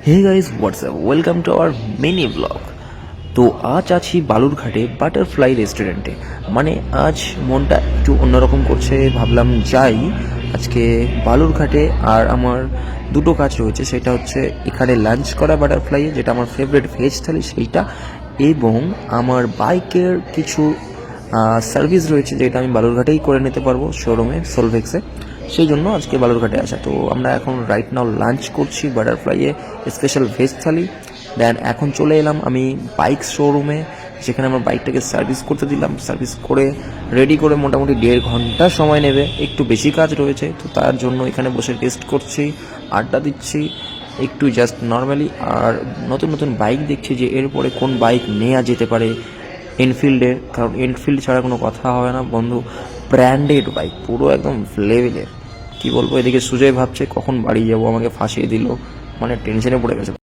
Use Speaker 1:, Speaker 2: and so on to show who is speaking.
Speaker 1: Hey guys WhatsApp, welcome to our mini blog. তো আজ আছি বালুরঘাটে বাটারফ্লাই রেস্টুরেন্টে। মানে আজ মনটা একটু অন্যরকম করছে, ভাবলাম যাই আজকে বালুরঘাটে। আর আমার দুটো কাজ রয়েছে, সেটা হচ্ছে এখানে লাঞ্চ করা বাটারফ্লাইয়ে, যেটা আমার ফেভারিট ভেজ থালি সেইটা, এবং আমার বাইকের কিছু সার্ভিস রয়েছে যেটা আমি বালুরঘাটেই করে নিতে পারবো শোরুমে সোলভেক্সে। সেই জন্য আজকে বালুরঘাটে আসা। তো আমরা এখন রাইট নাও লাঞ্চ করছি বাটারফ্লাইয়ে স্পেশাল ভেজ থালি। দেন এখন চলে এলাম আমি বাইক শোরুমে, যেখানে আমার বাইকটাকে সার্ভিস করতে দিলাম। সার্ভিস করে রেডি করে মোটামুটি 1.5 ঘন্টা সময় নেবে, একটু বেশি কাজ রয়েছে। তো তার জন্য এখানে বসে রেস্ট করছি, আড্ডা দিচ্ছি একটু জাস্ট নর্মালি। আর নতুন নতুন বাইক দেখছি যে এরপরে কোন বাইক নেওয়া যেতে পারে এনফিল্ডের, কারণ এনফিল্ড ছাড়া কোনো কথা হবে না বন্ধু। ব্র্যান্ডেড বাইক পুরো একদম লেভেলের, কি বলবো। এদিকে সুজয় ভাবছে কখন বাড়ি যাবো, আমাকে ফাঁসিয়ে দিল, মানে টেনশনে পড়ে গেছে।